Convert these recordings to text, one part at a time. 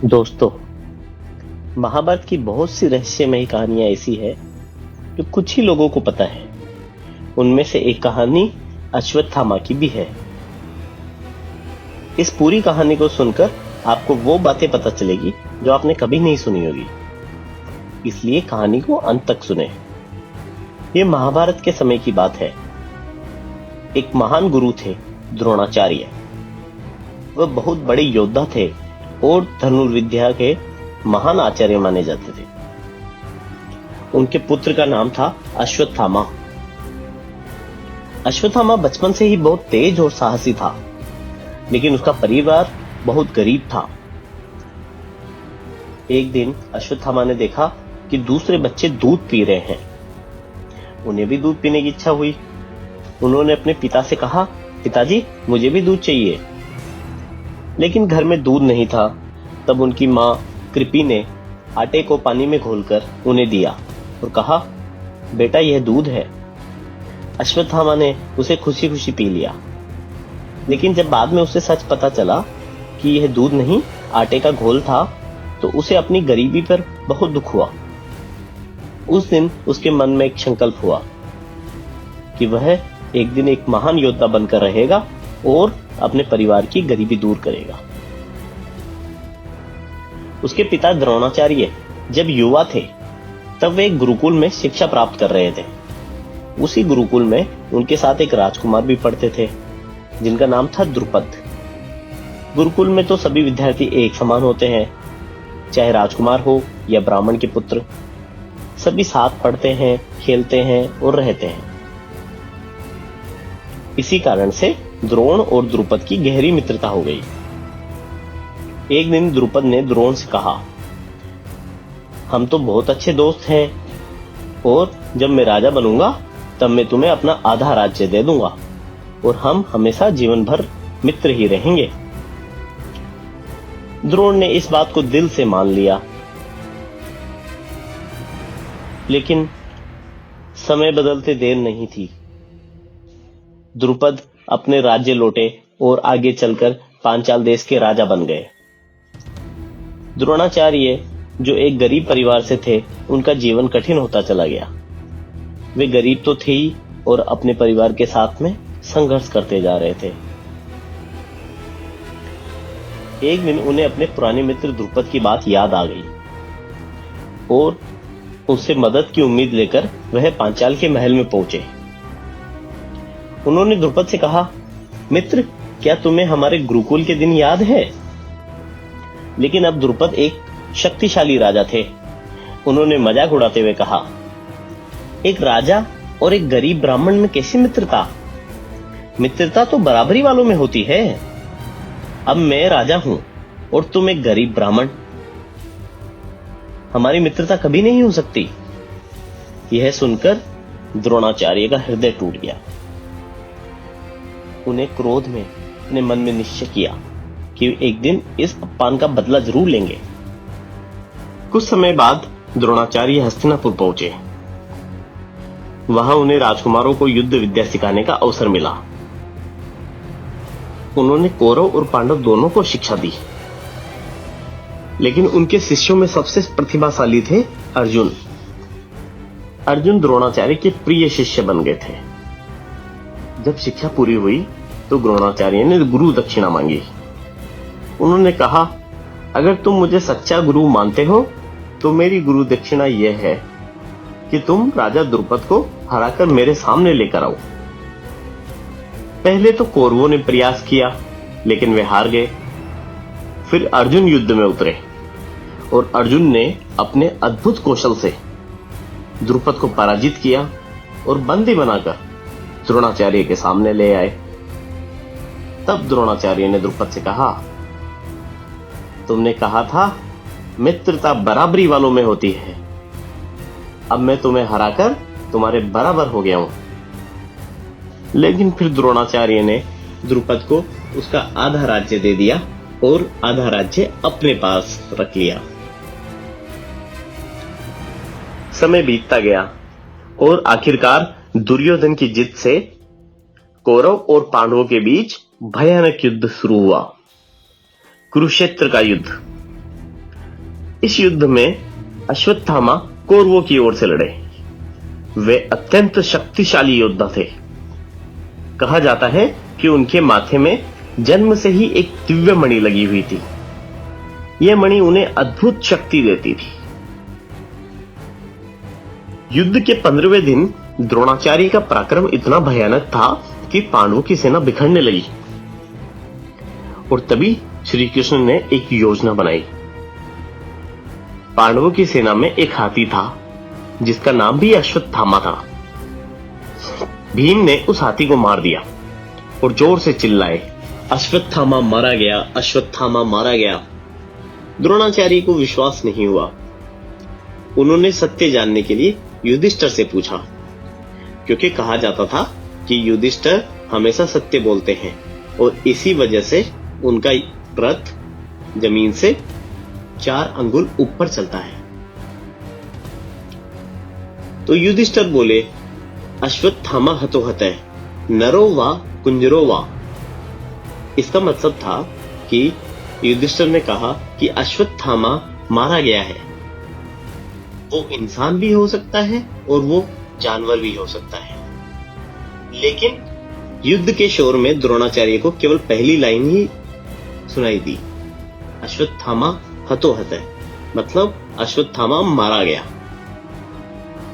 दोस्तों, महाभारत की बहुत सी रहस्यमयी कहानियां ऐसी है जो कुछ ही लोगों को पता है। उनमें से एक कहानी अश्वत्थामा की भी है। इस पूरी कहानी को सुनकर आपको वो बातें पता चलेगी जो आपने कभी नहीं सुनी होगी, इसलिए कहानी को अंत तक सुने। ये महाभारत के समय की बात है। एक महान गुरु थे द्रोणाचार्य। वह बहुत बड़े योद्धा थे और धनुर्विद्या के महान आचार्य माने जाते थे। उनके पुत्र का नाम था अश्वत्थामा। अश्वत्थामा बचपन से ही बहुत तेज और साहसी था, लेकिन उसका परिवार बहुत गरीब था। एक दिन अश्वत्थामा ने देखा कि दूसरे बच्चे दूध पी रहे हैं। उन्हें भी दूध पीने की इच्छा हुई। उन्होंने अपने पिता से कहा, पिताजी, मुझे भी दूध चाहिए। लेकिन घर में दूध नहीं था। तब उनकी मां कृपी ने आटे को पानी में घोलकर उन्हें दिया और कहा, बेटा, यह दूध है। अश्वत्थामा ने उसे खुशी खुशी पी लिया। लेकिन जब बाद में उसे सच पता चला कि यह दूध नहीं, आटे का घोल था, तो उसे अपनी गरीबी पर बहुत दुख हुआ। उस दिन उसके मन में एक संकल्प हुआ कि वह एक दिन एक महान योद्धा बनकर रहेगा और अपने परिवार की गरीबी दूर करेगा। उसके पिता द्रोणाचार्य जब युवा थे तब वे एक गुरुकुल में शिक्षा प्राप्त कर रहे थे। उसी गुरुकुल में उनके साथ एक राजकुमार भी पढ़ते थे जिनका नाम था द्रुपद। गुरुकुल में तो सभी विद्यार्थी एक समान होते हैं, चाहे राजकुमार हो या ब्राह्मण के पुत्र। सभी साथ पढ़ते हैं, खेलते हैं और रहते हैं। इसी कारण से द्रोण और द्रुपद की गहरी मित्रता हो गई। एक दिन द्रुपद ने द्रोण से कहा, हम तो बहुत अच्छे दोस्त हैं और जब मैं राजा बनूंगा तब मैं तुम्हें अपना आधा राज्य दे दूंगा और हम हमेशा जीवन भर मित्र ही रहेंगे। द्रोण ने इस बात को दिल से मान लिया। लेकिन समय बदलते देर नहीं थी। द्रुपद अपने राज्य लौटे और आगे चलकर पांचाल देश के राजा बन गए। द्रोणाचार्य, जो एक गरीब परिवार से थे, उनका जीवन कठिन होता चला गया। वे गरीब तो थे ही और अपने परिवार के साथ में संघर्ष करते जा रहे थे। एक दिन उन्हें अपने पुराने मित्र द्रुपद की बात याद आ गई और उससे मदद की उम्मीद लेकर वह पांचाल के महल में पहुंचे। उन्होंने द्रुपद से कहा, मित्र, क्या तुम्हें हमारे गुरुकुल के दिन याद है? लेकिन अब द्रुपद एक शक्तिशाली राजा थे। उन्होंने मजाक उड़ाते हुए कहा, एक राजा और एक गरीब ब्राह्मण में कैसी मित्रता? मित्रता तो बराबरी वालों में होती है। अब मैं राजा हूं और तुम एक गरीब ब्राह्मण। हमारी मित्रता कभी नहीं हो सकती। यह सुनकर द्रोणाचार्य का हृदय टूट गया। उन्हें क्रोध में अपने मन में निश्चय किया कि एक दिन इस अपमान का बदला जरूर लेंगे। कुछ समय बाद द्रोणाचार्य हस्तिनापुर पहुंचे। वहां उन्हें राजकुमारों को युद्ध विद्या सिखाने का अवसर मिला। उन्होंने कौरव और पांडव दोनों को शिक्षा दी। लेकिन उनके शिष्यों में सबसे प्रतिभाशाली थे अर्जुन। अर्जुन द्रोणाचार्य के प्रिय शिष्य बन गए थे। जब शिक्षा पूरी हुई तो द्रोणाचार्य ने गुरु दक्षिणा मांगी। उन्होंने कहा, अगर तुम मुझे सच्चा गुरु मानते हो तो मेरी गुरु दक्षिणा यह है कि तुम राजा द्रुपद को हराकर मेरे सामने लेकर आओ। पहले तो कौरवों ने प्रयास किया, लेकिन वे हार गए। फिर अर्जुन युद्ध में उतरे और अर्जुन ने अपने अद्भुत कौशल से द्रुपद को पराजित किया और बंदी बनाकर द्रोणाचार्य के सामने ले आए। तब द्रोणाचार्य ने द्रुपद से कहा, तुमने कहा था मित्रता बराबरी वालों में होती है। अब मैं तुम्हें हराकर तुम्हारे बराबर हो गया हूं। लेकिन फिर द्रोणाचार्य ने द्रुपद को उसका आधा राज्य दे दिया और आधा राज्य अपने पास रख लिया। समय बीतता गया और आखिरकार दुर्योधन की जित से कौरव और पांडवों के बीच भयानक युद्ध शुरू हुआ, कुरुक्षेत्र का युद्ध। इस युद्ध में अश्वत्थामा कौरवों की ओर से लड़े। वे अत्यंत शक्तिशाली योद्धा थे। कहा जाता है कि उनके माथे में जन्म से ही एक दिव्य मणि लगी हुई थी। यह मणि उन्हें अद्भुत शक्ति देती थी। युद्ध के 15वें दिन द्रोणाचार्य का पराक्रम इतना भयानक था कि पांडवों की सेना बिखरने लगी। और तभी श्री कृष्ण ने एक योजना बनाई। पांडवों की सेना में एक हाथी था जिसका नाम भी अश्वत्थामा था। भीम ने उस हाथी को मार दिया और जोर से चिल्लाए, अश्वत्थामा मारा गया, अश्वत्थामा मारा गया। द्रोणाचार्य को विश्वास नहीं हुआ। उन्होंने सत्य जानने के लिए युधिष्ठिर से पूछा, क्योंकि कहा जाता था कि युधिष्ठिर हमेशा सत्य बोलते हैं और इसी वजह से उनका रथ जमीन से 4 अंगुल ऊपर चलता है। तो युधिष्ठिर बोले, अश्वत्थामा हतोहत है, नरो वा कुंजरो वा। इसका मतलब था कि युधिष्ठिर ने कहा कि अश्वत्थामा मारा गया है। वो इंसान भी हो सकता है और वो जानवर भी हो सकता है। लेकिन युद्ध के शोर में द्रोणाचार्य को केवल पहली लाइन ही सुनाई दी, अश्वत्थामा हतोहत है, मतलब अश्वत्थामा मारा गया।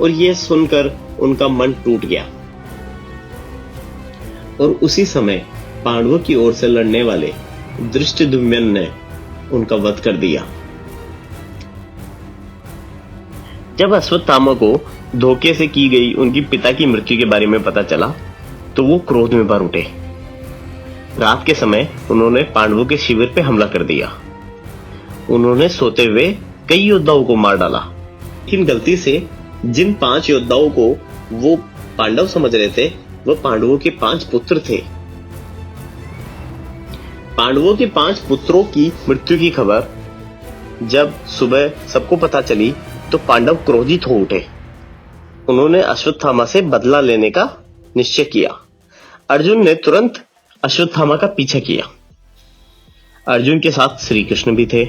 और यह सुनकर उनका मन टूट गया। और उसी समय पांडवों की ओर से लड़ने वाले धृष्टद्युम्न ने उनका वध कर दिया। जब अश्वत्थामा को धोखे से की गई उनकी पिता की मृत्यु के बारे में पता चला तो वो क्रोध में भर उठे। रात के समय उन्होंने पांडवों के शिविर पे हमला कर दिया। उन्होंने सोते हुए कई योद्धाओं को मार डाला। लेकिन गलती से जिन 5 योद्धाओं को वो पांडव समझ रहे थे वह पांडवों के 5 पुत्र थे। पांडवों के 5 पुत्रों की मृत्यु की खबर जब सुबह सबको पता चली तो पांडव क्रोधित हो उठे। उन्होंने अश्वत्थामा से बदला लेने का निश्चय किया। अर्जुन ने तुरंत अश्वत्थामा का पीछा किया। अर्जुन के साथ श्री कृष्ण भी थे।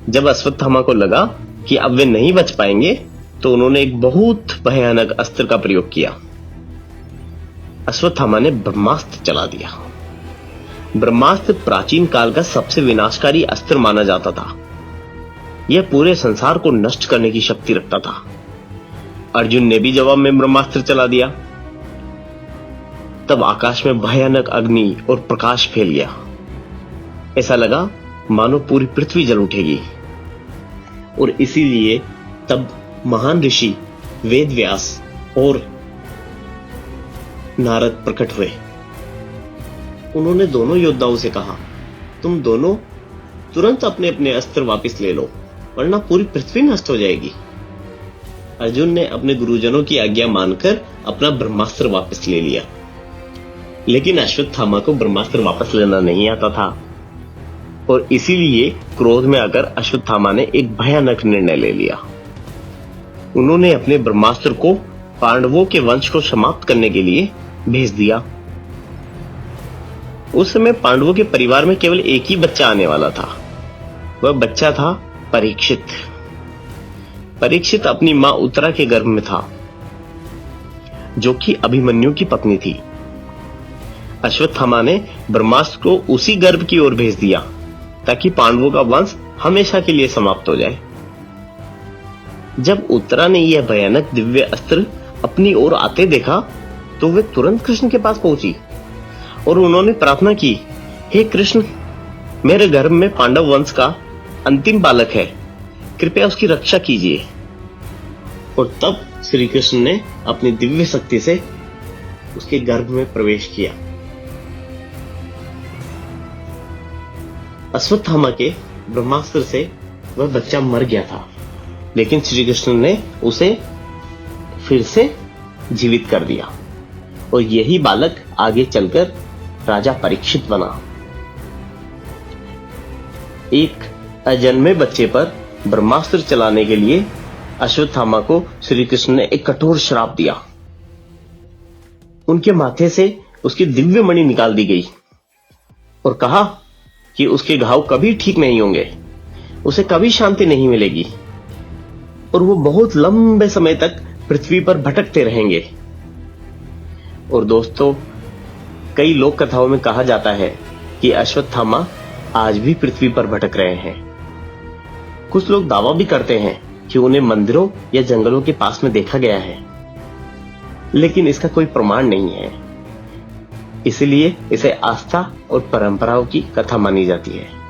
जब अश्वत्थामा को लगा कि अब वे नहीं बच पाएंगे तो उन्होंने एक बहुत भयानक अस्त्र का प्रयोग किया। अश्वत्थामा ने ब्रह्मास्त्र चला दिया। ब्रह्मास्त्र प्राचीन काल का सबसे विनाशकारी अस्त्र माना जाता था। यह पूरे संसार को नष्ट करने की शक्ति रखता था। अर्जुन ने भी जवाब में ब्रह्मास्त्र चला दिया। तब आकाश में भयानक अग्नि और प्रकाश फैल गया। ऐसा लगा मानो पूरी पृथ्वी जल उठेगी। और इसीलिए तब महान ऋषि वेद व्यास और नारद प्रकट हुए। उन्होंने दोनों योद्धाओं से कहा, तुम दोनों तुरंत अपने अपने अस्त्र वापस ले लो, वरना पूरी पृथ्वी नष्ट हो जाएगी। अर्जुन ने अपने गुरुजनों की आज्ञा मानकर अपना ब्रह्मास्त्र वापस ले लिया। लेकिन अश्वत्थामा को ब्रह्मास्त्र वापस लेना नहीं आता था और इसीलिए क्रोध में आकर अश्वत्थामा ने एक भयानक निर्णय ले लिया। उन्होंने अपने ब्रह्मास्त्र को पांडवों के वंश को समाप्त करने के लिए भेज दिया। उस समय पांडवों के परिवार में केवल एक ही बच्चा आने वाला था। वह बच्चा था परीक्षित। परीक्षित अपनी मां उत्तरा के गर्भ में था, जो कि अभिमन्यु की पत्नी थी। अश्वत्थामा ने ब्रह्मास्त्र को उसी गर्भ की ओर भेज दिया ताकि पांडवों का वंश हमेशा के लिए समाप्त हो जाए। जब उत्तरा ने यह भयानक दिव्य अस्त्र अपनी ओर आते देखा तो वे तुरंत कृष्ण के पास पहुंची और उन्होंने प्रार्थना की, हे कृष्ण, मेरे गर्भ में पांडव वंश का अंतिम बालक है, कृपया उसकी रक्षा कीजिए। और तब श्री कृष्ण ने अपनी दिव्य शक्ति से उसके गर्भ में प्रवेश किया। अश्वत्थामा के ब्रह्मास्त्र से वह बच्चा मर गया था, लेकिन श्री कृष्ण ने उसे फिर से जीवित कर दिया और यही बालक आगे चलकर राजा परीक्षित बना। एक अजन्मे बच्चे पर ब्रह्मास्त्र चलाने के लिए अश्वत्थामा को श्री कृष्ण ने एक कठोर श्राप दिया। उनके माथे से उसकी दिव्य मणि निकाल दी गई और कहा कि उसके घाव कभी ठीक नहीं होंगे। उसे कभी शांति नहीं मिलेगी और वो बहुत लंबे समय तक पृथ्वी पर भटकते रहेंगे। और दोस्तों, कई लोक कथाओं में कहा जाता है कि अश्वत्थामा आज भी पृथ्वी पर भटक रहे हैं। कुछ लोग दावा भी करते हैं कि उन्हें मंदिरों या जंगलों के पास में देखा गया है, लेकिन इसका कोई प्रमाण नहीं है। इसलिए इसे आस्था और परंपराओं की कथा मानी जाती है।